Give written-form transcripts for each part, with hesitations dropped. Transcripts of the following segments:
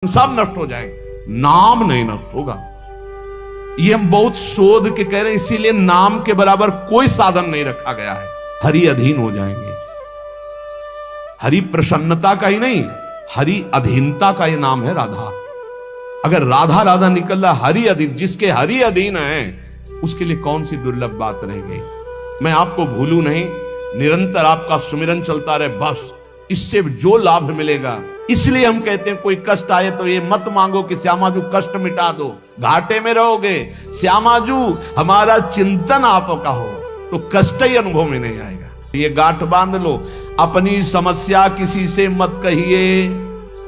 सब नष्ट हो जाएंगे, नाम नहीं नष्ट होगा। ये हम बहुत शोध के कह रहे हैं, इसीलिए नाम के बराबर कोई साधन नहीं रखा गया है। हरि अधीन हो जाएंगे। हरि प्रसन्नता का ही नहीं, हरि अधीनता का ये नाम है राधा। अगर राधा राधा निकल रहा हरि अधीन, जिसके हरि अधीन है उसके लिए कौन सी दुर्लभ बात रह गई। मैं आपको भूलू नहीं, निरंतर आपका सुमिरन चलता रहे, बस इससे जो लाभ मिलेगा। इसलिए हम कहते हैं कोई कष्ट आए तो ये मत मांगो कि श्यामाजू कष्ट मिटा दो, घाटे में रहोगे। श्यामाजू हमारा चिंतन आपका हो तो कष्ट ही अनुभव में नहीं आएगा। ये गांठ बांध लो, अपनी समस्या किसी से मत कहिए।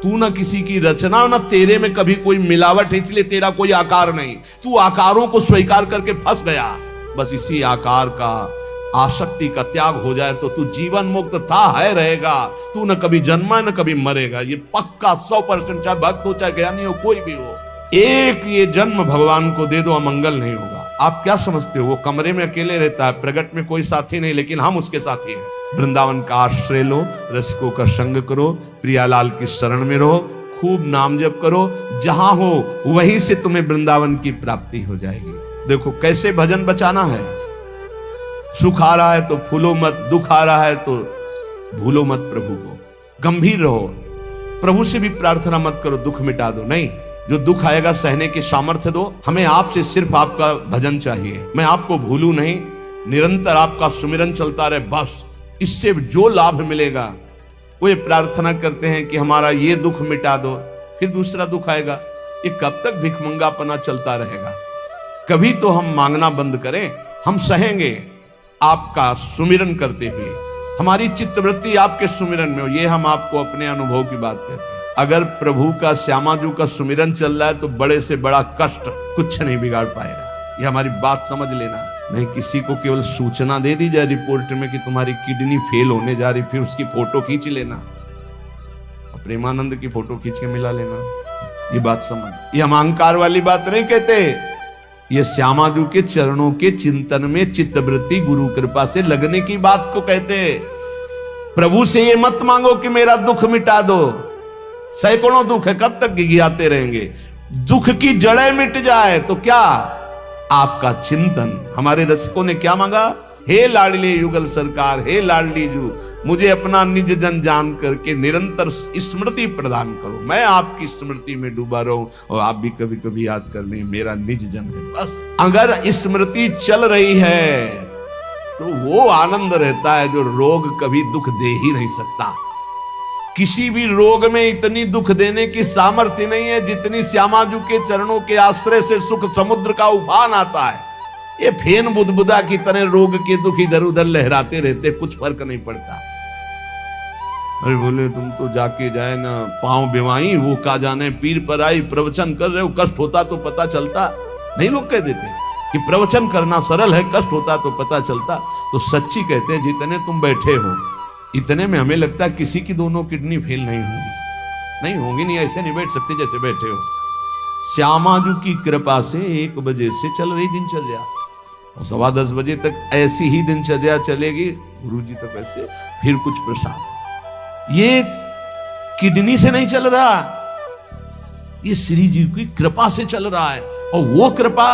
तू न किसी की रचना, न तेरे में कभी कोई मिलावट है, इसलिए तेरा कोई आकार नहीं। तू आकारों को स्वीकार करके फंस गया। बस इसी आकार का आसक्ति का त्याग हो जाए तो तू जीवन मुक्त था है रहेगा। तू न कभी जन्मा न कभी मरेगा, ये पक्का 100%। चाहे भक्त हो चाहे ज्ञानी हो, कोई भी हो, एक ये जन्म भगवान को दे दो, अमंगल नहीं होगा। आप क्या समझते हो, वो कमरे में अकेले रहता है, प्रगट में कोई साथी नहीं, लेकिन हम उसके साथी हैं। वृंदावन का आश्रय लो, रसिकों का संग करो, प्रियालाल की शरण में रहो, खूब नाम जप करो। जहां हो वहीं से तुम्हें वृंदावन की प्राप्ति हो जाएगी। देखो कैसे भजन बचाना है। सुख आ रहा है तो फूलो मत, दुख आ रहा है तो भूलो मत प्रभु को। गंभीर रहो, प्रभु से भी प्रार्थना मत करो दुख मिटा दो, नहीं। जो दुख आएगा सहने की सामर्थ्य दो। हमें आपसे सिर्फ आपका भजन चाहिए। मैं आपको भूलू नहीं, निरंतर आपका सुमिरन चलता रहे, बस इससे जो लाभ मिलेगा। वो ये प्रार्थना करते हैं कि हमारा ये दुख मिटा दो, फिर दूसरा दुख आएगा। ये कब तक भिखमंगापना चलता रहेगा। कभी तो हम मांगना बंद करें। हम सहेंगे आपका सुमिरन करते हुए, हमारी चित्तवृत्ति आपके सुमिरन में हो। ये हम आपको अपने अनुभव की बात कहते हैं। अगर प्रभु का श्यामाजू का सुमिरन चल रहा है तो बड़े से बड़ा कष्ट कुछ नहीं बिगाड़ पाएगा। ये हमारी बात समझ लेना। नहीं किसी को केवल सूचना दे दी जाए रिपोर्ट में कि तुम्हारी किडनी फेल होने जा रही, फिर उसकी फोटो खींच लेना, प्रेमानंद की फोटो खींच के मिला लेना। ये बात समझ, ये हम अहंकार वाली बात नहीं कहते। ये श्यामाजू के चरणों के चिंतन में चित्तवृत्ति गुरु कृपा से लगने की बात को कहते हैं। प्रभु से ये मत मांगो कि मेरा दुख मिटा दो। सैकड़ों दुख है, कब तक गिघियाते रहेंगे। दुख की जड़ें मिट जाए तो क्या, आपका चिंतन। हमारे रसिकों ने क्या मांगा, हे लाडले युगल सरकार, हे लाडली जू, मुझे अपना निज जन जान करके निरंतर स्मृति प्रदान करो। मैं आपकी स्मृति में डूबा रहूं और आप भी कभी कभी याद कर लें, मेरा निज जन है। बस अगर स्मृति चल रही है तो वो आनंद रहता है जो रोग कभी दुख दे ही नहीं सकता। किसी भी रोग में इतनी दुख देने की सामर्थ्य नहीं है जितनी श्यामाजू के चरणों के आश्रय से सुख समुद्र का उफान आता है। ये फेन बुदबुदा की तरह रोग के दुख इधर उधर लहराते रहते, कुछ फर्क नहीं पड़ता। अरे बोले तुम तो जाके जाए ना पांव बिवाई, वो का जाने पीर पर आई, प्रवचन कर रहे हो, कष्ट होता तो पता चलता। नहीं, लोग कह देते कि प्रवचन करना सरल है, कष्ट होता तो पता चलता। तो सच्ची कहते हैं जितने तुम बैठे हो इतने में हमें लगता है किसी की दोनों किडनी फेल नहीं होगी। नहीं होंगी, नहीं ऐसे नहीं बैठ सकते जैसे बैठे हो। श्यामाजू की कृपा से 1 बजे से चल रही दिनचर्या और 10:15 बजे तक ऐसी ही दिनचर्या चलेगी। गुरुजी तक ऐसे, फिर कुछ प्रसाद। ये किडनी से नहीं चल रहा, ये श्री जी की कृपा से चल रहा है। और वो कृपा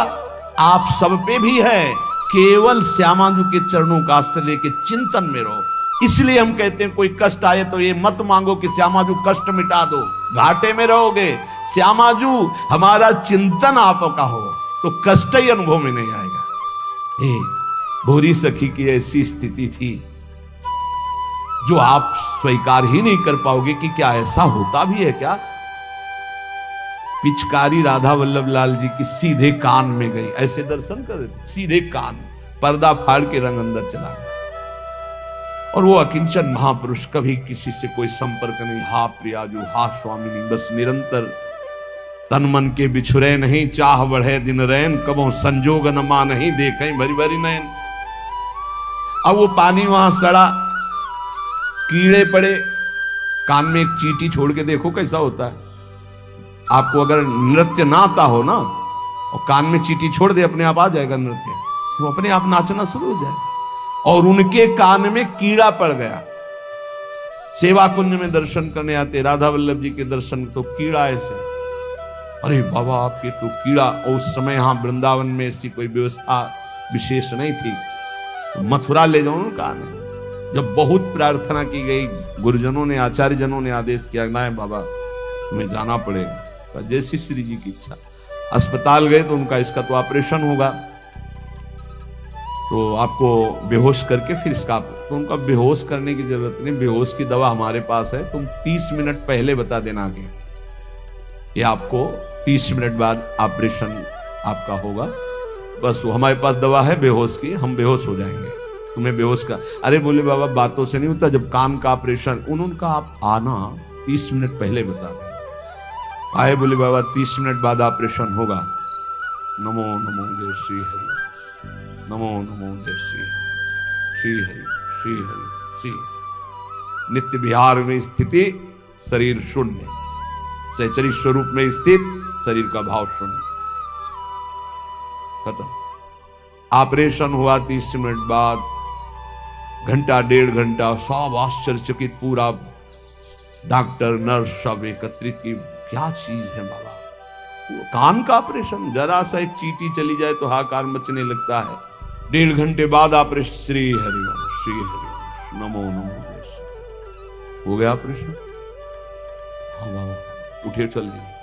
आप सब पे भी है। केवल श्यामाजू के चरणों का आश्रय लेके चिंतन में रहो। इसलिए हम कहते हैं कोई कष्ट आए तो ये मत मांगो कि श्यामाजू कष्ट मिटा दो, घाटे में रहोगे। श्यामाजू हमारा चिंतन आपका हो तो कष्ट ही अनुभव में नहीं आएगा। भोरी सखी की ऐसी स्थिति थी जो आप स्वीकार ही नहीं कर पाओगे कि क्या ऐसा होता भी है क्या। पिचकारी राधा वल्लभ लाल जी की सीधे कान में गई, ऐसे दर्शन कर रहे थे, सीधे कान, पर्दा फाड़ के रंग अंदर चला गया। और वो अकिंचन महापुरुष, कभी किसी से कोई संपर्क नहीं। हा प्रियाजू, हा स्वामिनी, बस निरंतर तन मन के बिछुरे नहीं, चाह बढ़े दिन रैन, कबो संजोग न मा नहीं, देखें भरी भरी नैन। अब वो पानी वहां सड़ा, कीड़े पड़े, कान में एक चींटी छोड़ के देखो कैसा होता है। आपको अगर नृत्य ना आता हो ना और कान में चींटी छोड़ दे, अपने आप आ जाएगा नृत्य, वो अपने आप नाचना शुरू हो जाएगा। और उनके कान में कीड़ा पड़ गया। सेवा कुंज में दर्शन करने आते राधा वल्लभ जी के दर्शन तो कीड़ा ऐसे अरे बाबा आपके तो कीड़ा, और उस समय यहाँ वृंदावन में ऐसी कोई व्यवस्था विशेष नहीं थी, तो मथुरा ले जाओ ना। कहा नहीं, जब बहुत प्रार्थना की गई, गुरुजनों ने, आचार्य जनों ने आदेश किया, ना बाबा तुम्हें जाना पड़ेगा, तो जैसी श्री जी की इच्छा। अस्पताल गए तो उनका इसका तो ऑपरेशन होगा, तो आपको बेहोश करके फिर इसका, तो उनका बेहोश करने की जरूरत नहीं, बेहोश की दवा हमारे पास है, तुम 30 मिनट पहले बता देना आगे, ये आपको 30 मिनट बाद ऑपरेशन आपका होगा, बस वो हमारे पास दवा है बेहोश की, हम बेहोश हो जाएंगे, तुम्हें बेहोश का। अरे बोले बाबा बातों से नहीं होता, जब कान का ऑपरेशन, उनका आप आना 30 मिनट पहले बता देना। आए, बोले बाबा 30 मिनट बाद ऑपरेशन होगा। नमो नमो जय श्री हरि, नमो नमो जय श्री श्री हरि श्री हरि श्री। नित्य विहार में स्थिति शरीर शून्य, सहचरी स्वरूप में स्थित शरीर का भाव शून्य, खत्म। ऑपरेशन हुआ 30 मिनट बाद, घंटा 1.5 घंटा, सब आश्चर्यचकित, पूरा डॉक्टर नर्स सब एकत्रित की, क्या चीज है बाबा, कान का ऑपरेशन, जरा सा एक चींटी चली जाए तो हाहाकार मचने लगता है। 1.5 घंटे बाद ऑपरेशन, श्री हरिवंश श्री हरिवंश, नमो नमो जय श्री, हो गया ऑपरेशन। हाँ बाबा उठे चल गए।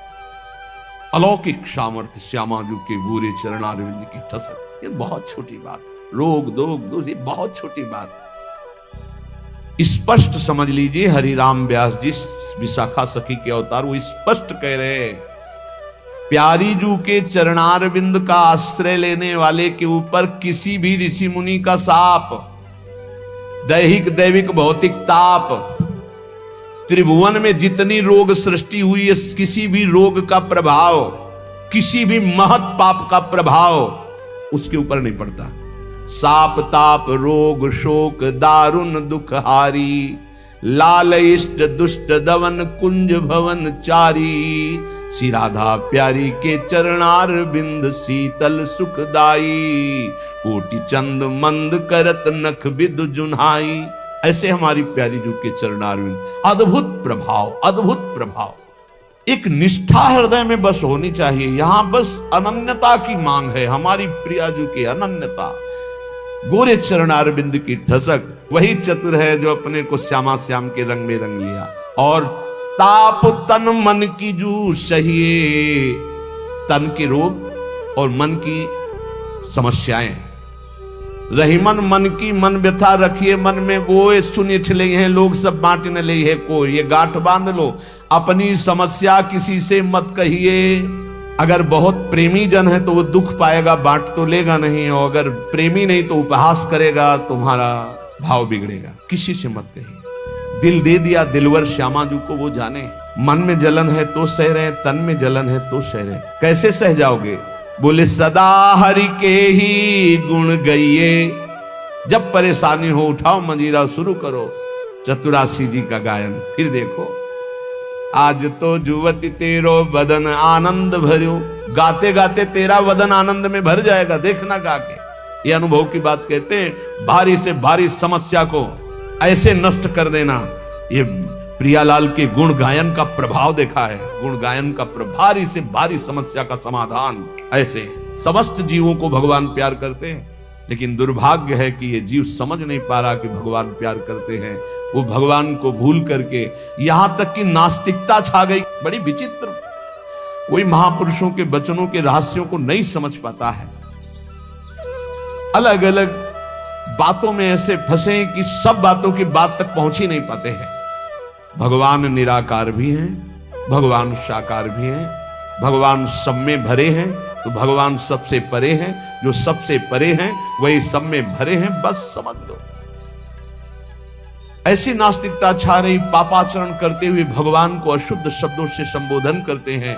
अलौकिक सामर्थ्य श्यामाजू के गोरे चरणारविंद की ठसक, ये बहुत छोटी बात, रोग दोग ये बहुत छोटी बात, स्पष्ट समझ लीजिए। हरिराम व्यास जी विशाखा सखी के अवतार, वो स्पष्ट कह रहे हैं, प्यारी जू के चरणारविंद का आश्रय लेने वाले के ऊपर किसी भी ऋषि मुनि का शाप, दैहिक दैविक भौतिक ताप, त्रिभुवन में जितनी रोग सृष्टि हुई है, किसी भी रोग का प्रभाव, किसी भी महत पाप का प्रभाव उसके ऊपर नहीं पड़ता। साप ताप रोग शोक दारुण दुखहारी, लाल इष्ट दुष्ट दवन कुंज भवन चारी, श्री राधा प्यारी के चरणार बिंद शीतल सुखदाई, कोटि चंद मंद करत नख विदु जुन्हाई। ऐसे हमारी प्यारी जू के चरणारविंद, अद्भुत प्रभाव, अद्भुत प्रभाव। एक निष्ठा हृदय में बस होनी चाहिए, यहां बस अनन्यता की मांग है, हमारी प्रिया जू की अनन्यता। गोरे चरणारविंद की ठसक, वही चतुर है जो अपने को श्यामा श्याम के रंग में रंग लिया। और ताप तन मन की जू सहिए, तन के रोग और मन की समस्याएं, रही मन की मन व्यथा रखिए मन में, गोए सुनिए ठिले हैं लोग सब बांट न ले है कोई, ये गांठ बांध लो, अपनी समस्या किसी से मत कहिए। अगर बहुत प्रेमी जन है तो वो दुख पाएगा, बांट तो लेगा नहीं, और अगर प्रेमी नहीं तो उपहास करेगा, तुम्हारा भाव बिगड़ेगा। किसी से मत कहिए। दिल दे दिया दिलवर श्यामाजू को, वो जाने। मन में जलन है तो सह रहे, तन में जलन है तो सह रहे। कैसे सह जाओगे? बोले सदा हरि के ही गुण गाइए। जब परेशानी हो उठाओ मंजीरा, शुरू करो चतुरासी जी का गायन। फिर देखो, आज तो जुवती तेरो बदन आनंद भर्यो, गाते गाते तेरा बदन आनंद में भर जाएगा, देखना गा के। ये अनुभव की बात कहते हैं। भारी से भारी समस्या को ऐसे नष्ट कर देना, ये प्रियालाल के गुण गायन का प्रभाव देखा है। गुण गायन का भारी से भारी समस्या का समाधान, ऐसे समस्त जीवों को भगवान प्यार करते हैं। लेकिन दुर्भाग्य है कि ये जीव समझ नहीं पा रहा कि भगवान प्यार करते हैं। वो भगवान को भूल करके यहां तक कि नास्तिकता छा गई। बड़ी विचित्र, कोई महापुरुषों के वचनों के रहस्यों को नहीं समझ पाता है। अलग अलग बातों में ऐसे फंसे कि सब बातों की बात तक पहुंच ही नहीं पाते हैं। भगवान निराकार भी हैं, भगवान साकार भी हैं, भगवान सब में भरे हैं, तो भगवान सबसे परे हैं। जो सबसे परे हैं वही सब में भरे हैं, बस समझ लो। ऐसी नास्तिकता छा रही, पापाचरण करते हुए भगवान को अशुद्ध शब्दों से संबोधन करते हैं।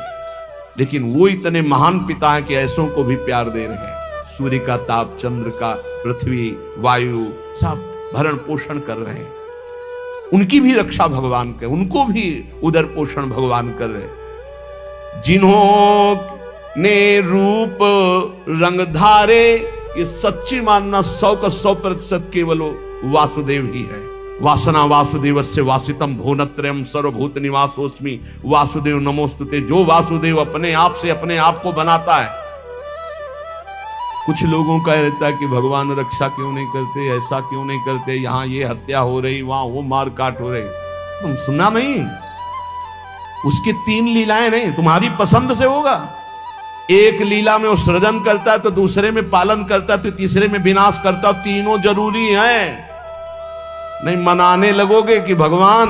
लेकिन वो इतने महान पिता हैं कि ऐसों को भी प्यार दे रहे हैं। सूर्य का ताप, चंद्र का, पृथ्वी, वायु, सब भरण पोषण कर रहे हैं। उनकी भी रक्षा भगवान कर, उनको भी उदर पोषण भगवान कर रहे। जिन्हों ने रूप रंग धारे, ये सच्ची मानना 100 का 100% केवल वासुदेव ही है। वासना वासुदेवस्य वासितम भुवनत्रयम् सर्वभूत निवासोस्मि वासुदेव नमोस्तुते। जो वासुदेव अपने आप से अपने आप को बनाता है। कुछ लोगों का रहता है कि भगवान रक्षा क्यों नहीं करते, ऐसा क्यों नहीं करते, यहां ये हत्या हो रही, वहां वो मार काट हो रही। तुम सुना नहीं? उसकी 3 लीलाएं नहीं, तुम्हारी पसंद से होगा। एक लीला में वो सृजन करता है, तो दूसरे में पालन करता है, तो तीसरे में विनाश करता है। तीनों जरूरी हैं। नहीं मनाने लगोगे कि भगवान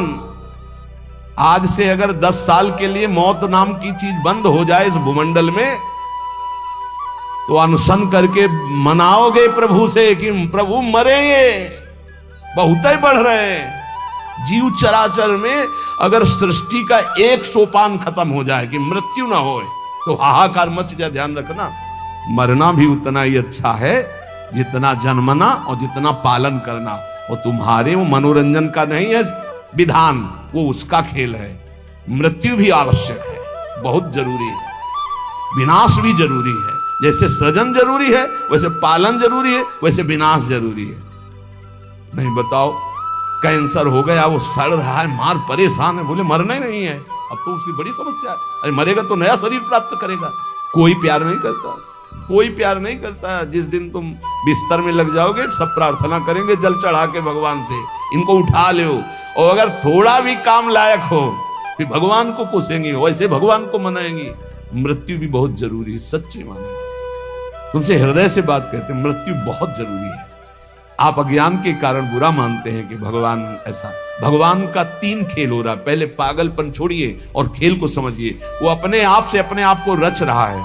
आज से अगर 10 साल के लिए मौत नाम की चीज बंद हो जाए इस भूमंडल में, तो अनशन करके मनाओगे प्रभु से कि प्रभु मरेंगे, बहुत ही बढ़ रहे हैं। जीव चराचर में अगर सृष्टि का एक सोपान खत्म हो जाए कि मृत्यु ना हो, तो हाहाकार मच जाए। ध्यान रखना, मरना भी उतना ही अच्छा है जितना जन्मना और जितना पालन करना। और तुम्हारे वो मनोरंजन का नहीं है विधान, वो उसका खेल है। मृत्यु भी आवश्यक है, बहुत जरूरी है। विनाश भी जरूरी है। जैसे सृजन जरूरी है, वैसे पालन जरूरी है, वैसे विनाश जरूरी है। नहीं बताओ, कैंसर हो गया, वो सड़ रहा है, मार परेशान है, बोले मरना ही नहीं है। अब तो उसकी बड़ी समस्या है। अरे मरेगा तो नया शरीर प्राप्त करेगा। कोई प्यार नहीं करता, कोई प्यार नहीं करता। जिस दिन तुम बिस्तर में लग जाओगे, सब प्रार्थना करेंगे जल चढ़ा के भगवान से, इनको उठा लो। और अगर थोड़ा भी काम लायक हो, फिर भगवान को कोसेंगे, वैसे भगवान को मनाएंगे। मृत्यु भी बहुत जरूरी है, सच्ची मानो। तुमसे हृदय से बात कहते हैं, मृत्यु बहुत जरूरी है। आप अज्ञान के कारण बुरा मानते हैं कि भगवान ऐसा। भगवान का 3 खेल हो रहा है। पहले पागलपन छोड़िए और खेल को समझिए। वो अपने आप से अपने आप को रच रहा है,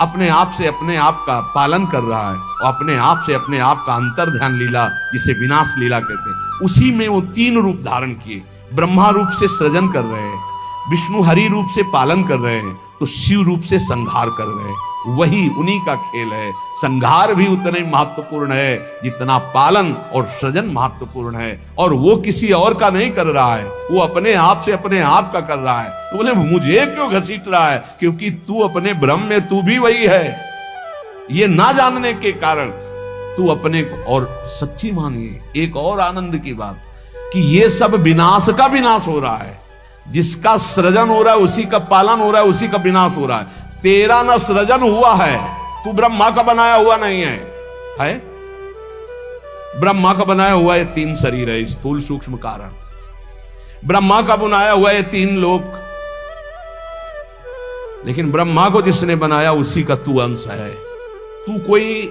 अपने आप से अपने आप का पालन कर रहा है, और अपने आप से अपने आप का अंतर ध्यान लीला, जिसे विनाश लीला कहते हैं, उसी में वो 3 रूप धारण किए। ब्रह्मा रूप से सृजन कर रहे हैं, विष्णु हरि रूप से पालन कर रहे हैं, तो शिव रूप से संहार कर रहे हैं। वही उन्हीं का खेल है। संहार भी उतना ही महत्वपूर्ण है जितना पालन और सृजन महत्वपूर्ण है। और वो किसी और का नहीं कर रहा है, वो अपने आप से अपने आप का कर रहा है। तो बोले मुझे क्यों घसीट रहा है? क्योंकि तू अपने ब्रह्म में तू भी वही है। ये ना जानने के कारण तू अपने को, और सच्ची मानिए एक और आनंद की बात कि ये सब विनाश का विनाश हो रहा है। जिसका सृजन हो रहा है उसी का पालन हो रहा है, उसी का विनाश हो रहा है। तेरा न सृजन हुआ है, तू ब्रह्मा का बनाया हुआ नहीं है, है? ब्रह्मा का बनाया हुआ है 3 शरीर है, स्थूल सूक्ष्म कारण। ब्रह्मा का बनाया हुआ है 3 लोक। लेकिन ब्रह्मा को जिसने बनाया उसी का तू अंश है। तू कोई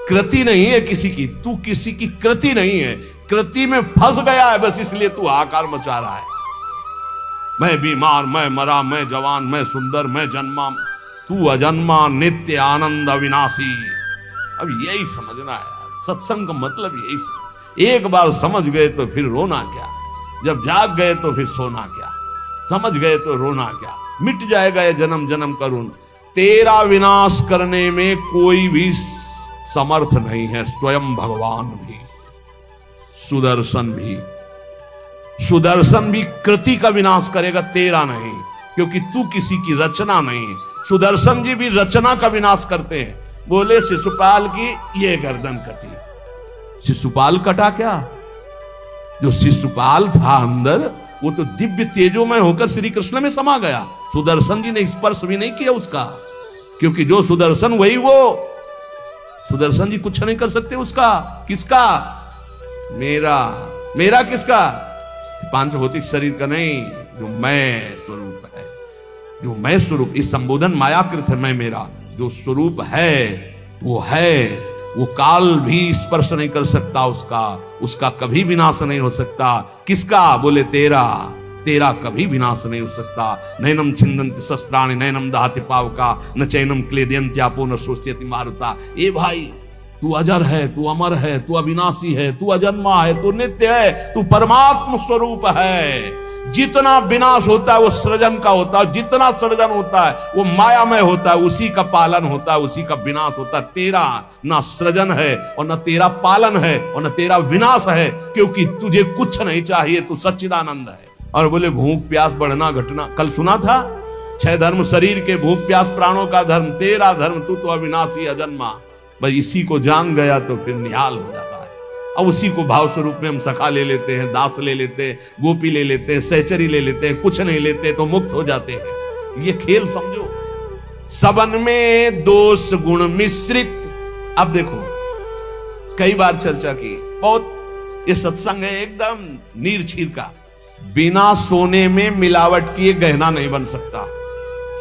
कृति नहीं है किसी की, तू किसी की कृति नहीं है। कृति में फंस गया है बस, इसलिए तू हाहाकार मचा रहा है। मैं बीमार, मैं मरा, मैं जवान, मैं सुंदर, मैं जन्मा, तू अजन्मा, नित्य आनंद अविनाशी। अब यही समझना है यार, सत्संग का मतलब यही। एक बार समझ गए तो फिर रोना क्या, जब जाग गए तो फिर सोना क्या, समझ गए तो रोना क्या, मिट जाएगा ये जन्म जन्म का ऋण। तेरा विनाश करने में कोई भी समर्थ नहीं है, स्वयं भगवान भी, सुदर्शन भी। सुदर्शन भी कृति का विनाश करेगा, तेरा नहीं, क्योंकि तू किसी की रचना नहीं। सुदर्शन जी भी रचना का विनाश करते हैं। बोले शिशुपाल की ये गर्दन कटी, शिशुपाल कटा क्या? जो शिशुपाल था अंदर, वो तो दिव्य तेजोमय होकर श्री कृष्ण में समा गया। सुदर्शन जी ने स्पर्श भी नहीं किया उसका, क्योंकि जो सुदर्शन वही वो। सुदर्शन जी कुछ नहीं कर सकते उसका। किसका? मेरा। मेरा किसका? 5 भौतिक शरीर का नहीं, जो मैं स्वरूप है, जो मैं स्वरूप। इस संबोधन मायाकृत है, मैं मेरा जो स्वरूप है वो है। वो काल भी स्पर्श नहीं कर सकता उसका, उसका कभी विनाश नहीं हो सकता। किसका? बोले तेरा। तेरा कभी विनाश नहीं हो सकता। नैनम छिंदन्ति शस्त्राणि नैनम दहति पावका न चैनम क्लेदयन्त्यापो न शोष्यति मारुता। ए भाई, तू अजर है, तू अमर है, तू अविनाशी है, तू अजन्मा है, तू नित्य है, तू परमात्म स्वरूप है। जितना विनाश होता है वो सृजन का होता है, जितना सृजन होता है वो मायामय होता है, उसी का पालन होता है, उसी का विनाश होता है। तेरा ना सृजन है और न तेरा पालन है और न तेरा विनाश है, क्योंकि तुझे कुछ नहीं चाहिए, तू सच्चिदानंद है। और बोले भूख प्यास बढ़ना घटना, कल सुना था 6 धर्म शरीर के, भूख प्यास प्राणों का धर्म, तेरा धर्म, तू तो अविनाशी अजन्मा। बस इसी को जान गया तो फिर निहाल हो जाता है। अब उसी को भाव स्वरूप में हम सखा ले लेते हैं, दास ले लेते हैं, गोपी ले लेते हैं, सहचरी ले लेते हैं, कुछ नहीं लेते तो मुक्त हो जाते हैं। ये खेल समझो। सबन में दोष गुण मिश्रित। अब देखो, कई बार चर्चा की, बहुत ये सत्संग है एकदम नीर छीर का। बिना सोने में मिलावट किए गहना नहीं बन सकता।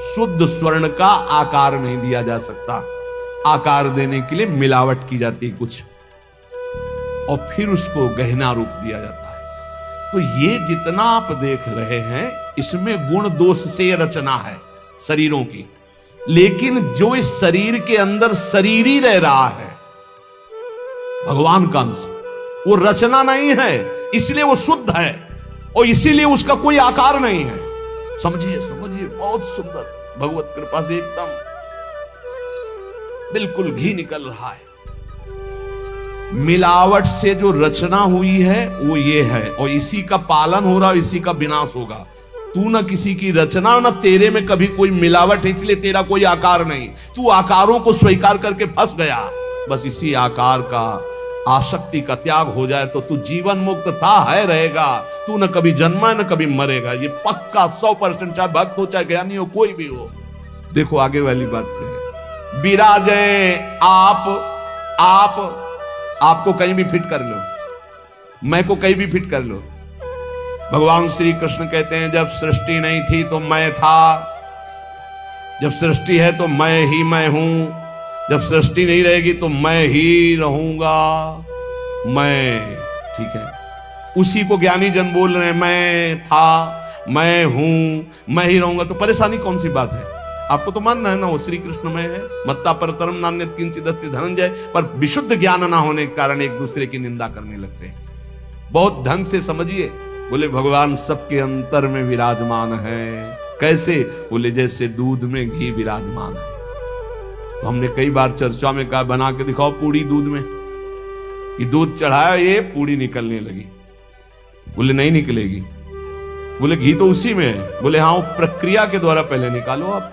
शुद्ध स्वर्ण का आकार नहीं दिया जा सकता। आकार देने के लिए मिलावट की जाती है कुछ, और फिर उसको गहना रूप दिया जाता है। तो ये जितना आप देख रहे हैं, इसमें गुण दोष से रचना है शरीरों की, लेकिन जो इस शरीर के अंदर शरीर ही रह रहा है, भगवान का अंश, वो रचना नहीं है, इसलिए वो शुद्ध है और इसीलिए उसका कोई आकार नहीं है। समझिए समझिए, बहुत सुंदर, भगवत कृपा से एकदम बिल्कुल घी निकल रहा है। मिलावट से जो रचना हुई है वो ये है, और इसी का पालन हो रहा है, इसी का विनाश होगा। तू ना किसी की रचना, ना तेरे में कभी कोई मिलावट है, इसलिए तेरा कोई आकार नहीं। तू आकारों को स्वीकार करके फंस गया। बस इसी आकार का, आसक्ति का त्याग हो जाए तो तू जीवन मुक्त था, है, रहेगा। तू न कभी जन्मा न कभी मरेगा, ये पक्का 100%, चाहे भक्त हो चाहे ज्ञानी हो, कोई भी हो। देखो आगे वाली बात है, विराजे आपको कहीं भी फिट कर लो, मैं को कहीं भी फिट कर लो। भगवान श्री कृष्ण कहते हैं, जब सृष्टि नहीं थी तो मैं था, जब सृष्टि है तो मैं ही मैं हूं, जब सृष्टि नहीं रहेगी तो मैं ही रहूंगा। मैं, ठीक है, उसी को ज्ञानी जन बोल रहे हैं, मैं था, मैं हूं, मैं ही रहूंगा। तो परेशानी कौन सी बात है? आपको तो मानना है ना वो श्री कृष्ण में है। मत्ता परतरम नान्यत किंचित् अस्ति धनंजय। पर विशुद्ध ज्ञान ना होने के कारण एक दूसरे की निंदा करने लगते हैं। बहुत ढंग से समझिए। बोले भगवान सबके अंतर में विराजमान है। कैसे? बोले जैसे दूध में घी विराजमान है। तो हमने कई बार चर्चा में कहा, बना के दिखाओ पूड़ी दूध में। ये दूध चढ़ाया, ये पूड़ी निकलने लगी। बोले नहीं निकलेगी। बोले घी तो उसी में है। बोले हाँ, वो प्रक्रिया के द्वारा पहले निकालो। आप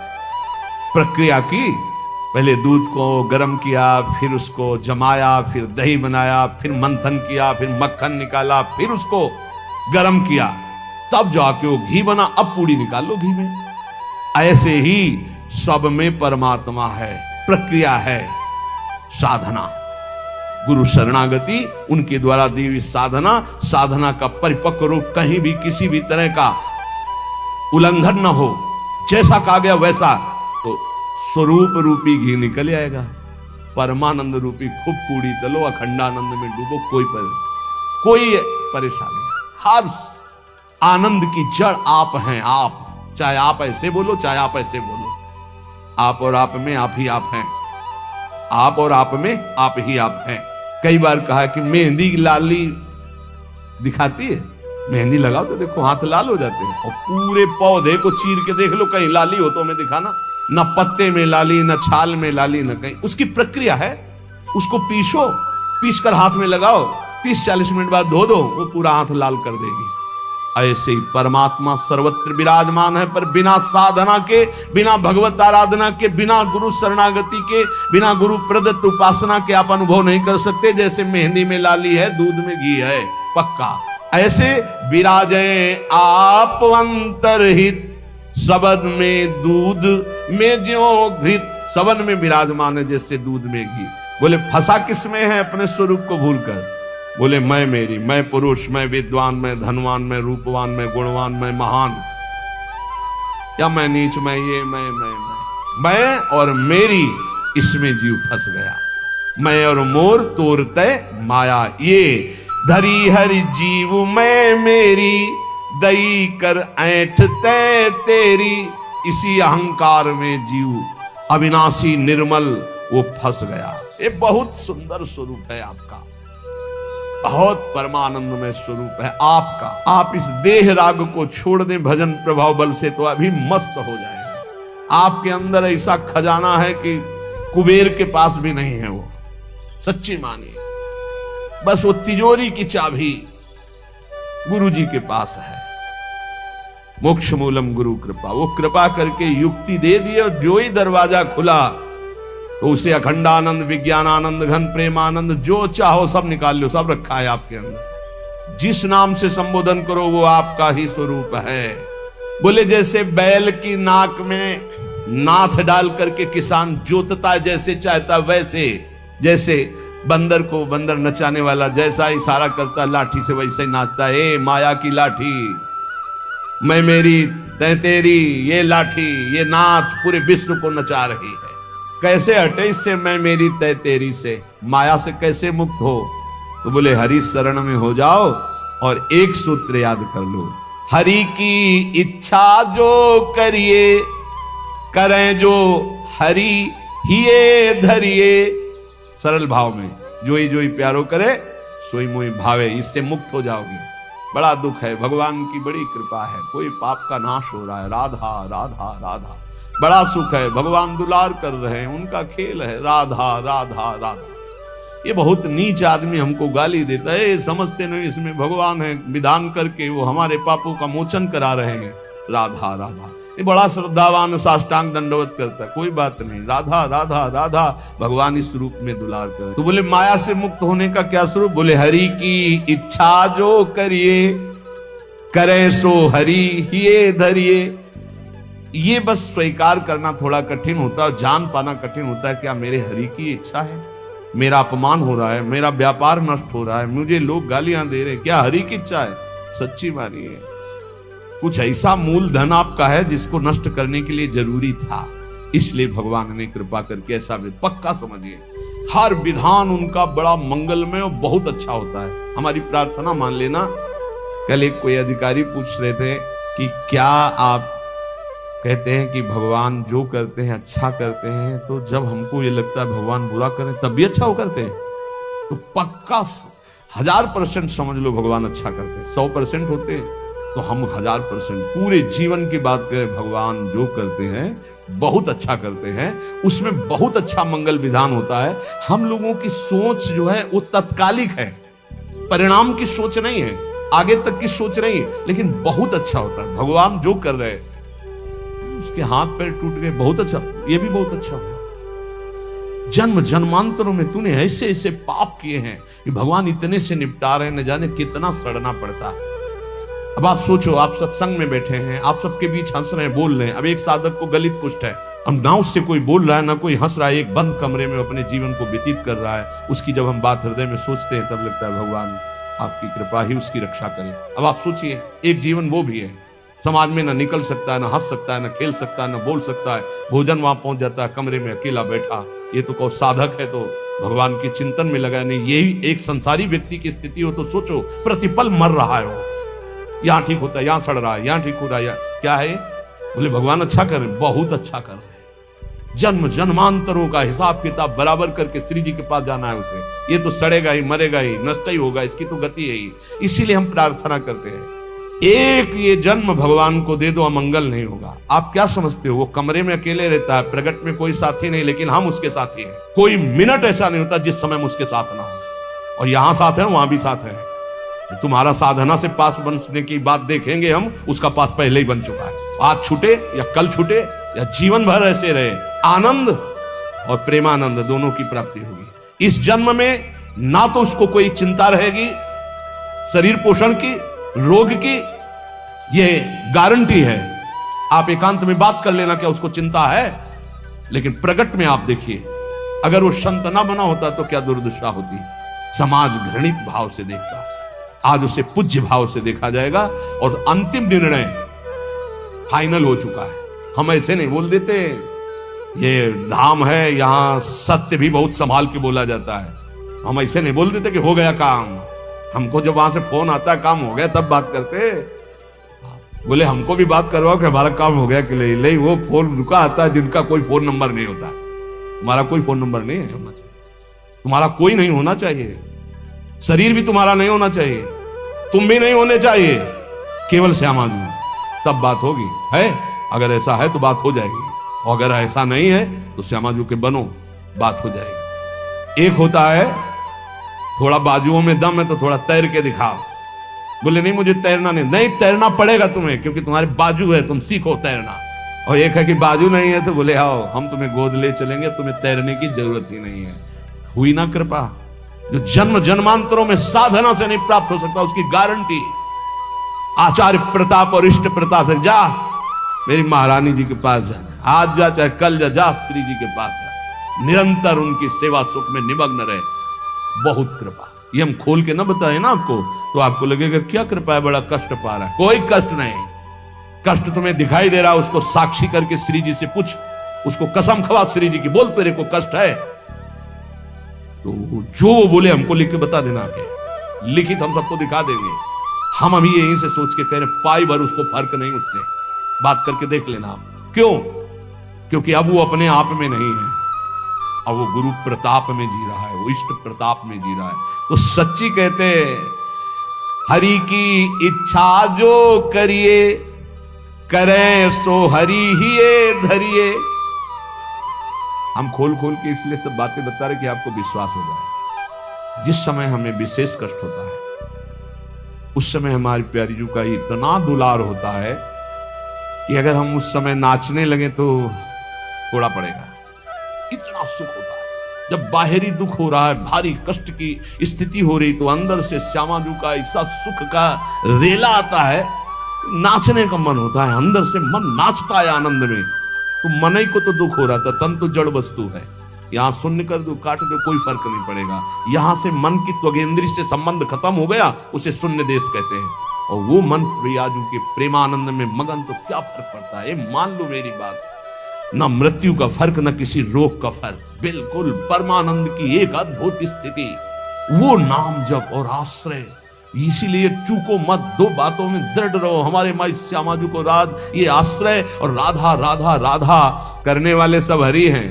प्रक्रिया की, पहले दूध को गर्म किया, फिर उसको जमाया, फिर दही बनाया, फिर मंथन किया, फिर मक्खन निकाला, फिर उसको गर्म किया, तब जाके वो घी बना। अब पूड़ी निकाल लो घी में। ऐसे ही सब में परमात्मा है, प्रक्रिया है, साधना, गुरु शरणागति, उनके द्वारा दी हुई साधना। साधना का परिपक्व रूप कहीं भी किसी भी तरह का उल्लंघन न हो, जैसा कहा गया वैसा, तो स्वरूप रूपी घी निकल आएगा। परमानंद रूपी खूब पूड़ी तलो, अखंडानंद में डूबो, कोई परेशानी। हर आनंद की जड़ आप हैं। आप, चाहे आप ऐसे बोलो चाहे आप ऐसे बोलो, आप और आप में आप ही आप हैं। आप और आप में आप ही आप हैं। कई बार कहा कि मेहंदी लाली दिखाती है, मेहंदी लगाओ तो देखो हाथ लाल हो जाते हैं। और पूरे पौधे को चीर के देख लो, कहीं लाली हो तो हमें दिखाना। न पत्ते में लाली, न छाल में लाली, न कहीं। उसकी प्रक्रिया है। उसको पीसो, पीस कर हाथ में लगाओ, 30-40 मिनट बाद धो दो, वो पूरा हाथ लाल कर देगी। ऐसे ही परमात्मा सर्वत्र विराजमान है, पर बिना साधना के, बिना भगवत आराधना के, बिना गुरु शरणागति के, बिना गुरु प्रदत्त उपासना के आप अनुभव नहीं कर सकते। जैसे मेहंदी में लाली है, दूध में घी है, पक्का। ऐसे विराजे आप अंतरहित, सबद में दूध में ज्यों घृत। सबद में विराजमान है जैसे दूध में घी। बोले फंसा किस में है? अपने स्वरूप को भूलकर। बोले मैं मेरी, मैं पुरुष, मैं विद्वान, मैं धनवान, मैं रूपवान, मैं गुणवान, मैं महान, या मैं नीच, मैं ये, मैं और मेरी, इसमें जीव फंस गया। मैं और मोर तोरते माया, ये धरी हरि जीव मैं मेरी, दई कर ऐंठते तेरी। इसी अहंकार में जीव अविनाशी निर्मल वो फंस गया। ये बहुत सुंदर स्वरूप है आपका, बहुत परमानंद में स्वरूप है आपका। आप इस देह राग को छोड़ दें भजन प्रभाव बल से, तो अभी मस्त हो जाएंगे। आपके अंदर ऐसा खजाना है कि कुबेर के पास भी नहीं है वो, सच्ची मानिए। बस वो तिजोरी की चाबी गुरु जी के पास है। मोक्ष मूलम गुरु कृपा, वो कृपा करके युक्ति दे दी और जो ही दरवाजा खुला तो उसे अखंडानंद, विज्ञानानंद, घन प्रेमानंद जो चाहो सब निकाल लो, सब रखा है आपके अंदर। जिस नाम से संबोधन करो वो आपका ही स्वरूप है। बोले जैसे बैल की नाक में नाथ डाल करके किसान जोतता है जैसे चाहता, वैसे जैसे बंदर को बंदर नचाने वाला जैसा इशारा करता लाठी से वैसे ही नाचता है। ए माया की लाठी, मैं मेरी तै तेरी, ये लाठी ये नाथ पूरे विश्व को नचा रही है। कैसे हटे इससे मैं मेरी तै तेरी से, माया से कैसे मुक्त हो? तो बोले हरि शरण में हो जाओ और एक सूत्र याद कर लो, हरि की इच्छा जो करिए, करें जो हरि हिये धरिए। सरल भाव में जोई जोई प्यारो करे सोई मोई भावे, इससे मुक्त हो जाओगे। बड़ा दुख है, भगवान की बड़ी कृपा है, कोई पाप का नाश हो रहा है। राधा राधा राधा, बड़ा सुख है, भगवान दुलार कर रहे हैं, उनका खेल है। राधा राधा राधा। ये बहुत नीच आदमी हमको गाली देता है, समझते नहीं इसमें भगवान है, विधान करके वो हमारे पापों का मोचन करा रहे हैं। राधा राधा, ये बड़ा श्रद्धावान साष्टांग दंडवत करता है, कोई बात नहीं। राधा राधा राधा, भगवान इस रूप में दुलार करे। तो बोले माया से मुक्त होने का क्या स्वरूप? बोले हरि की इच्छा जो करिए, करे सो हरि हिये धरिए। ये बस स्वीकार करना थोड़ा कठिन होता है, जान पाना कठिन होता है। क्या मेरे हरि की इच्छा है? मेरा अपमान हो रहा है, मेरा व्यापार नष्ट हो रहा है, मुझे लोग गालियां दे रहे, क्या हरि की इच्छा है? सच्ची मानिए, कुछ ऐसा मूलधन आपका है जिसको नष्ट करने के लिए जरूरी था, इसलिए भगवान ने कृपा करके ऐसा पक्का समझिए। हर विधान उनका बड़ा मंगलमय और बहुत अच्छा होता है। हमारी प्रार्थना मान लेना। कल एक कोई अधिकारी पूछ रहे थे कि क्या आप कहते हैं कि भगवान जो करते हैं अच्छा करते हैं, तो जब हमको ये लगता है भगवान बुरा करें तब भी अच्छा हो करते हैं? तो पक्का 1000% समझ लो भगवान अच्छा करते हैं। 100% होते हैं तो हम 1000% पूरे जीवन की बात करें, भगवान जो करते हैं बहुत अच्छा करते हैं, उसमें बहुत अच्छा मंगल विधान होता है। हम लोगों की सोच जो है वो तत्कालिक है, परिणाम की सोच नहीं है, आगे तक की सोच नहीं है, लेकिन बहुत अच्छा होता है। भगवान जो कर रहे हैं, उसके हाथ पैर टूट गए, बहुत अच्छा, ये भी बहुत अच्छा हुआ। जन्म जन्मांतरों में तूने ऐसे ऐसे पाप किए हैं कि भगवान इतने से निपटा रहे हैं, न जाने कितना सड़ना पड़ता है। अब आप सोचो, आप सत्संग में बैठे हैं, आप सबके बीच हंस रहे हैं, बोल रहे हैं। अब एक साधक को गलित कुष्ठ है, अब ना उससे कोई बोल रहा है ना कोई हंस रहा है, एक बंद कमरे में अपने जीवन को व्यतीत कर रहा है। उसकी जब हम बात हृदय में सोचते हैं तब लगता है भगवान आपकी कृपा ही उसकी रक्षा करे। अब आप सोचिए, एक जीवन वो भी है, समाज में ना निकल सकता है, ना हंस सकता है, ना खेल सकता है, ना बोल सकता है, भोजन वहां पहुंच जाता है, कमरे में अकेला बैठा। ये तो कहो साधक है तो भगवान के चिंतन में लगा नहीं। यही एक संसारी व्यक्ति की स्थिति हो तो सोचो, प्रतिपल मर रहा है वो, यहाँ ठीक होता है, यहाँ सड़ रहा है, यहाँ ठीक हो रहा है, क्या है? बोले भगवान अच्छा कर रहे हैं, बहुत अच्छा कर रहे हैं। जन्म जन्मांतरों का हिसाब किताब बराबर करके श्री जी के पास जाना है उसे। ये तो सड़ेगा ही, मरेगा ही, नष्ट ही होगा, इसकी तो गति है ही। इसीलिए हम प्रार्थना करते हैं, एक ये जन्म भगवान को दे दो, अमंगल नहीं होगा। आप क्या समझते हो, वो कमरे में अकेले रहता है, प्रगट में कोई साथी नहीं, लेकिन हम उसके साथी हैं। कोई मिनट ऐसा नहीं होता जिस समय हम उसके साथ ना हो, और यहां साथ है वहां भी साथ है। तुम्हारा साधना से पास बनने की बात देखेंगे हम, उसका पास पहले ही बन चुका है। आज छूटे या कल छूटे या जीवन भर ऐसे रहे, आनंद और प्रेमानंद दोनों की प्राप्ति होगी। इस जन्म में ना तो उसको कोई चिंता रहेगी शरीर पोषण की, रोग की, ये गारंटी है। आप एकांत में बात कर लेना क्या उसको चिंता है, लेकिन प्रगट में आप देखिए, अगर वो संत ना बना होता तो क्या दुर्दशा होती। समाज घृणित भाव से देखता, आज उसे पूज्य भाव से देखा जाएगा, और अंतिम निर्णय फाइनल हो चुका है। हम ऐसे नहीं बोल देते, ये धाम है यहां सत्य भी बहुत संभाल के बोला जाता है। हम ऐसे नहीं बोल देते कि हो गया काम। हमको जब वहां से फोन आता है काम हो गया तब बात करते। बोले हमको भी बात करवाओ कि हमारा काम हो गया कि नहीं, वो फोन रुका आता है जिनका कोई फोन नंबर नहीं होता। हमारा कोई फोन नंबर नहीं है, तुम्हारा कोई नहीं होना चाहिए, शरीर भी तुम्हारा नहीं होना चाहिए, तुम भी नहीं होने चाहिए, केवल श्यामा जी, तब बात होगी। है अगर ऐसा है तो बात हो जाएगी, और अगर ऐसा नहीं है तो श्यामा जी के बनो, बात हो जाएगी। एक होता है थोड़ा बाजुओं में दम है तो थोड़ा तैर के दिखाओ। बोले नहीं मुझे तैरना नहीं, नहीं तैरना पड़ेगा तुम्हें, क्योंकि तुम्हारे बाजू है, तुम सीखो तैरना। और एक है कि बाजू नहीं है तो बोले आओ हम तुम्हें गोद ले चलेंगे, तुम्हें तैरने की जरूरत ही नहीं है। हुई ना कृपा। जो जन्म जन्मांतरों में साधना से नहीं प्राप्त हो सकता उसकी गारंटी आचार्य प्रताप और इष्ट प्रताप से। जा मेरी महारानी जी के पास जाना, आज जा चाहे कल जा श्री जी के पास जा, निरंतर उनकी सेवा सुख में निमग्न रहे। बहुत कृपा। ये हम खोल के ना बताए ना आपको तो आपको लगेगा क्या कृपा है, बड़ा कष्ट पा रहा है। कोई कष्ट नहीं। कष्ट तुम्हें दिखाई दे रहा, उसको साक्षी करके श्री जी से पूछ, उसको कसम खवा श्री जी की, बोल तेरे को कष्ट है तो जो वो बोले हमको लिख के बता देना के, लिखित हम सबको दिखा देंगे। हम अभी यहीं से सोच के कह रहे पाई भर उसको फर्क नहीं, उससे बात करके देख लेना आप। क्यों? क्योंकि अब वो अपने आप में नहीं है, अब वो गुरु प्रताप में जी रहा है, वो इष्ट प्रताप में जी रहा है। तो सच्ची कहते हरि की इच्छा जो करिए, करे सो हरि ही धरिए। हम खोल खोल के इसलिए सब बातें बता रहे कि आपको विश्वास हो जाए। जिस समय हमें विशेष कष्ट होता है उस समय हमारी प्यारी जू का इतना दुलार होता है कि अगर हम उस समय नाचने लगे तो थोड़ा पड़ेगा। इतना सुख होता है। जब बाहरी दुख हो रहा है, भारी कष्ट की स्थिति हो रही, तो अंदर से श्यामा जू का ऐसा सुख का रेला आता है, नाचने का मन होता है। अंदर से मन नाचता है आनंद में। तो मन ही को तो दुख हो रहा था, तन तो जड़ वस्तु है। यहां शून्य कर दो, काट दो, कोई फर्क नहीं पड़ेगा। यहां से मन की त्वगेंद्री से संबंध खत्म हो गया, उसे शून्य देश कहते हैं। और वो मन प्रियाजू के प्रेमानंद में मगन, तो क्या फर्क पड़ता है। मान लो मेरी बात, न मृत्यु का फर्क, न किसी रोग का फर्क, बिल्कुल परमानंद की एक अद्भुत स्थिति। वो नाम जप और आश्रय। इसीलिए चूको मत, दो बातों में दृढ़ रहो। हमारे माई श्यामा जी को राध, ये आश्रय और राधा राधा राधा करने वाले सब हरि हैं,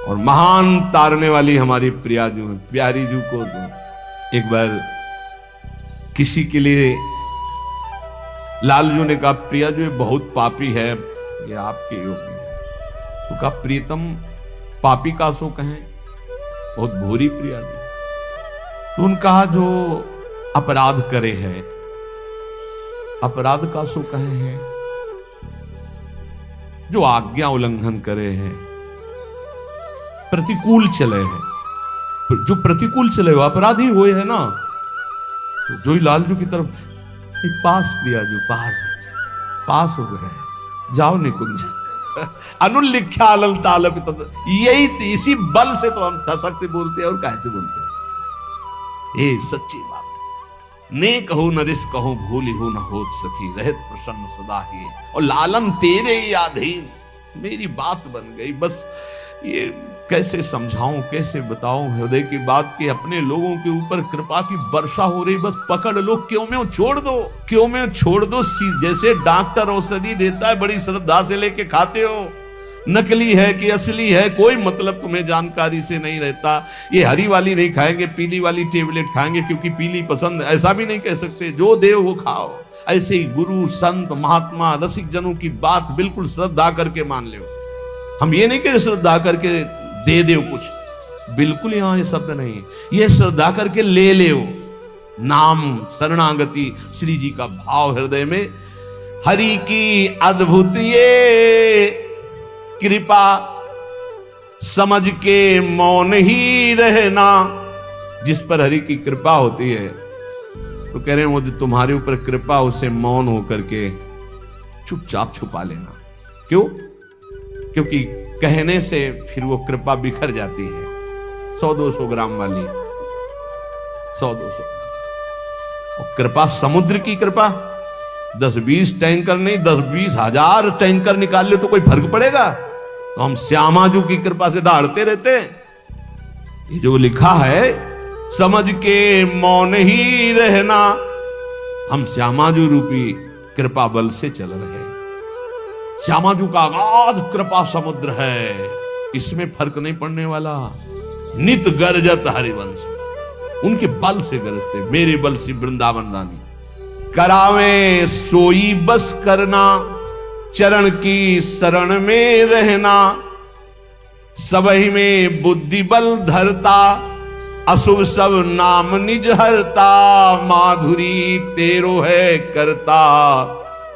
और महान तारने वाली हमारी प्रियाजू है। प्यारी जू को तो एक बार किसी के लिए लालजू ने कहा प्रियाजू ये बहुत पापी है, ये आपके योग्य है। तो कहा प्रीतम पापी का सो कहें, बहुत भूरी प्रियाजू। तो उन कहा जो अपराध करे है, अपराध का सो कहे है, जो आज्ञा उल्लंघन करे है, प्रतिकूल चले है। जो प्रतिकूल चले हो अपराधी हुए है ना। तो जो ही लालजू की तरफ पास प्रियाजू पास हो गए, जाओ निकुंज अनुल्लिख्या अलल ताल। यही इसी बल से तो हम ठसक से बोलते हैं और कैसे से बोलते हैं। ये सच्ची बात। ने कहो न रिस कहो, भूली हो न होत सखी, रहत प्रसन्न सदा ही, और लालन तेरे ही अधीन। मेरी बात बन गई। बस ये कैसे समझाऊं, कैसे बताऊं हृदय की बात कि अपने लोगों के ऊपर कृपा की वर्षा हो रही, बस पकड़ लो, क्यों में छोड़ दो, क्यों में छोड़ दो। जैसे डॉक्टर औषधि देता है, बड़ी श्रद्धा से लेके खाते हो, नकली है कि असली है कोई मतलब तुम्हें जानकारी से नहीं रहता। ये हरी वाली नहीं खाएंगे, पीली वाली टेबलेट खाएंगे क्योंकि पीली पसंद, ऐसा भी नहीं कह सकते। जो देव वो खाओ। ऐसे ही गुरु संत महात्मा रसिक जनों की बात बिल्कुल श्रद्धा करके मान लो। हम ये नहीं कह रहे श्रद्धा करके दे दो कुछ, बिल्कुल यहां ये शब्द नहीं। ये श्रद्धा करके ले ले नाम शरणागति, श्री जी का भाव हृदय में। हरि की अद्भुत ये कृपा, समझ के मौन ही रहना। जिस पर हरि की कृपा होती है तो कह रहे हैं वो जो तुम्हारे ऊपर कृपा, उसे मौन होकर के चुपचाप छुपा लेना। क्यों? क्योंकि कहने से फिर वो कृपा बिखर जाती है। 100-200 ग्राम वाली, 100-200। और कृपा समुद्र की कृपा, 10-20 टैंकर नहीं, 10-20 हजार टैंकर निकाल ले तो कोई फर्क पड़ेगा? तो हम श्यामाजू की कृपा से दहाड़ते रहते। ये जो लिखा है समझ के मौन ही रहना, हम श्यामाजू रूपी कृपा बल से चल रहे। श्यामाजू का अगाध कृपा समुद्र है, इसमें फर्क नहीं पड़ने वाला। नित गरजत हरिवंश, उनके बल से गरजते। मेरे बल से वृंदावन रानी करावे सोई बस करना, चरण की शरण में रहना। सबही में बुद्धि बल धरता, अशुभ सब नाम निज हरता। माधुरी तेरो है करता,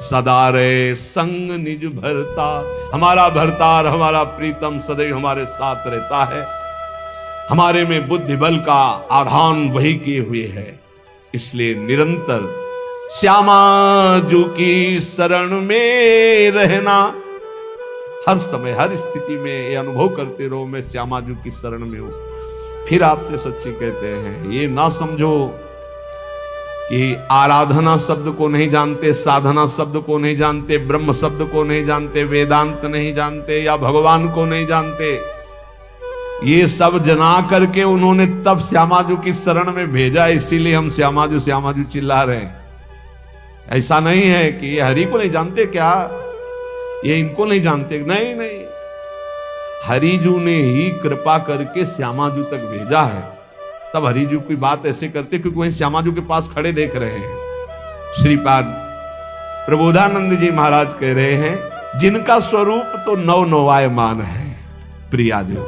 सदा रे संग निज भरता। हमारा भरतार, हमारा प्रीतम सदैव हमारे साथ रहता है। हमारे में बुद्धि बल का आधान वही किए हुए है। इसलिए निरंतर श्यामा जू की शरण में रहना, हर समय हर स्थिति में ये अनुभव करते रहो मैं श्यामा जू की शरण में हूं। फिर आपसे सच्ची कहते हैं, ये ना समझो कि आराधना शब्द को नहीं जानते, साधना शब्द को नहीं जानते, ब्रह्म शब्द को नहीं जानते, वेदांत नहीं जानते या भगवान को नहीं जानते। ये सब जना करके उन्होंने तब श्यामाजू की शरण में भेजा, इसीलिए हम श्यामाजू श्यामाजू चिल्ला रहे हैं। ऐसा नहीं है कि ये हरि को नहीं जानते क्या, ये इनको नहीं जानते, नहीं नहीं, हरिजू ने ही कृपा करके श्यामाजू तक भेजा है। तब हरिजू की बात ऐसे करते क्योंकि वहीं श्यामाजू के पास खड़े देख रहे हैं। श्रीपाद प्रबोधानंद जी महाराज कह रहे हैं, जिनका स्वरूप तो नव नवायमान है प्रियाजू,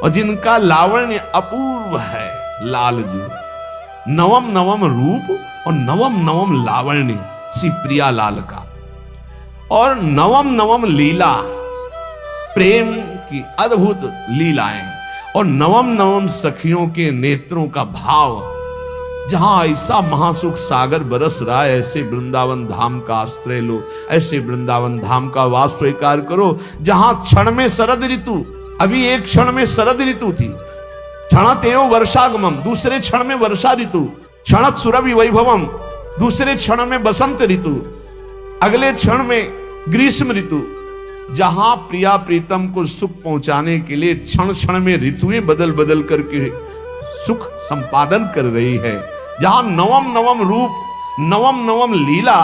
और जिनका लावण्य अपूर्व है लालजू। नवम नवम रूप और नवम नवम लावण्य श्री प्रिया लाल का, और नवम नवम लीला, प्रेम की अद्भुत लीलाएं, और नवम नवम सखियों के नेत्रों का भाव। जहां ऐसा महासुख सागर बरस रहा है, ऐसे वृंदावन धाम का आश्रय लो, ऐसे वृंदावन धाम का वास स्वीकार करो, जहां क्षण में शरद ऋतु, अभी एक क्षण में शरद ऋतु थी, क्षणतेव वर्षागमम, दूसरे क्षण में वर्षा ऋतु, क्षणत सुरभि वैभवम, दूसरे क्षण में बसंत ऋतु, अगले क्षण में ग्रीष्म ऋतु। जहां प्रिया प्रीतम को सुख पहुंचाने के लिए क्षण क्षण में ऋतुएं बदल बदल करके सुख संपादन कर रही है, जहां नवम नवम रूप, नवम नवम लीला,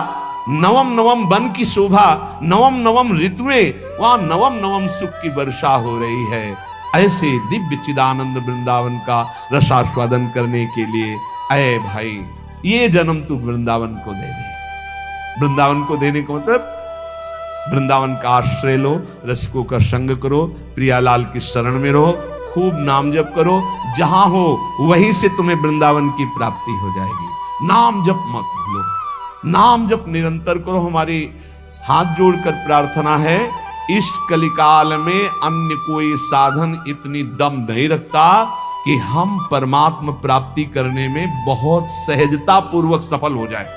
नवम नवम वन की शोभा, नवम नवम ऋतुएं, वहां नवम नवम सुख की वर्षा हो रही है। ऐसे दिव्य चिदानंद वृंदावन का रसास्वादन करने के लिए अय भाई, ये जन्म तू वृंदावन को दे दे। वृंदावन को देने का मतलब वृंदावन का आश्रय लो, रसिकों का संग करो, प्रियालाल की शरण में रहो, खूब नाम जप करो, जहां हो वहीं से तुम्हें वृंदावन की प्राप्ति हो जाएगी। नाम जप मत भूलो, नाम जप निरंतर करो। हमारी हाथ जोड़कर प्रार्थना है, इस कलिकाल में अन्य कोई साधन इतनी दम नहीं रखता कि हम परमात्मा प्राप्ति करने में बहुत सहजता पूर्वक सफल हो जाए।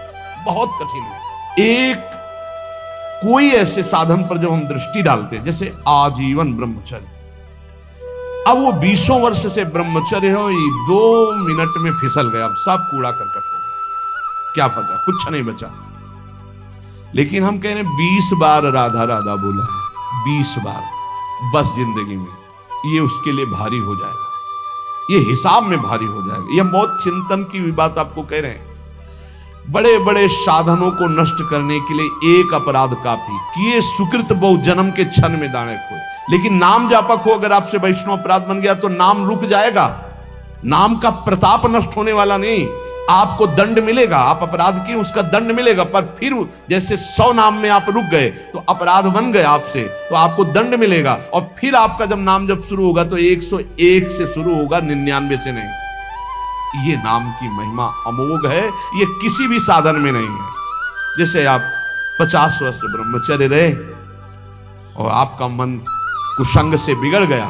बहुत कठिन है। एक कोई ऐसे साधन पर जब हम दृष्टि डालते हैं, जैसे आजीवन ब्रह्मचर्य, अब वो 20 वर्ष से ब्रह्मचर्य हो, ये 2 मिनट में फिसल गया, अब सब कूड़ा करकट हो गया, क्या बचा? कुछ नहीं बचा। लेकिन हम कह रहे हैं 20 बार राधा राधा बोला है, 20 बार बस जिंदगी में, ये उसके लिए भारी हो जाएगा, ये हिसाब में भारी हो जाएगा। ये बहुत चिंतन की बात आपको कह रहे हैं। बड़े बड़े साधनों को नष्ट करने के लिए एक अपराध काफी, किए सुकृत बहु जन्म के क्षण में दाने खोए। लेकिन नाम जापक हो, अगर आपसे वैष्णव अपराध बन गया तो नाम रुक जाएगा, नाम का प्रताप नष्ट होने वाला नहीं। आपको दंड मिलेगा, आप अपराध किए उसका दंड मिलेगा, पर फिर जैसे 100 नाम में आप रुक गए तो अपराध बन गए आपसे, तो आपको दंड मिलेगा। और फिर आपका जब नाम जब शुरू होगा तो 101 से शुरू होगा, 99 से नहीं। ये नाम की महिमा अमोघ है, ये किसी भी साधन में नहीं है। जैसे आप 50 वर्ष ब्रह्मचर्य रहे और आपका मन कुसंग से बिगड़ गया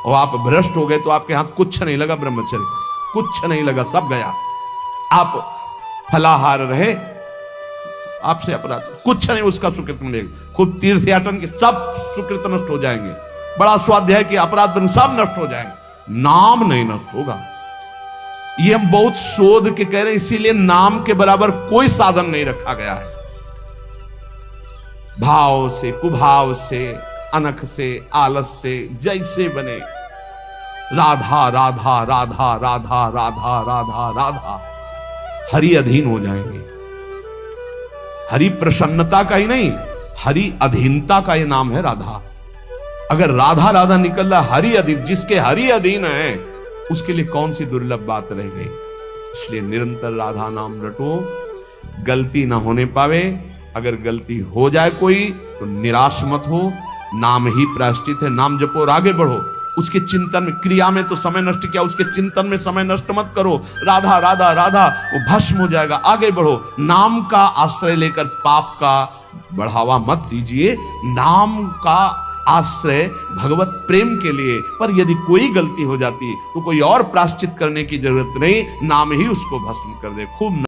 और आप भ्रष्ट हो गए, तो आपके हाथ कुछ नहीं लगा ब्रह्मचर्य का, कुछ नहीं लगा, सब गया। आप फलाहार रहे, आपसे अपराध कुछ नहीं, उसका सुकृत मिलेगा। खुद तीर्थ याटन के सब सुकृत नष्ट हो जाएंगे, बड़ा स्वाध्याय के अपराध सब नष्ट हो जाएंगे, नाम नहीं नष्ट होगा। ये हम बहुत शोध के कह रहे हैं, इसीलिए नाम के बराबर कोई साधन नहीं रखा गया है। भाव से, कुभाव से, अनख से, आलस से, जैसे बने राधा राधा राधा राधा राधा राधा राधा, हरि अधीन हो जाएंगे। हरि प्रसन्नता का ही नहीं, हरि अधीनता का ये नाम है राधा। अगर राधा राधा निकल रहा, हरि अधीन, जिसके हरि अधीन है उसके लिए कौन सी दुर्लभ बात रह गई। इसलिए निरंतर राधा नाम रटो, गलती ना होने पावे। अगर गलती हो जाए कोई तो निराश मत हो, नाम ही प्रायश्चित है, नाम जपो और आगे बढ़ो। उसके चिंतन में, क्रिया में तो समय नष्ट किया, उसके चिंतन में समय नष्ट मत करो। राधा राधा राधा, वो भस्म हो जाएगा, आगे बढ़ो। नाम का आश्रय लेकर पाप का बढ़ावा मत दीजिए। नाम का आश्रय भगवत प्रेम के लिए, पर यदि कोई गलती हो जाती तो कोई और प्रायश्चित करने की जरूरत नहीं, नाम ही उसको भस्म कर दे। खूब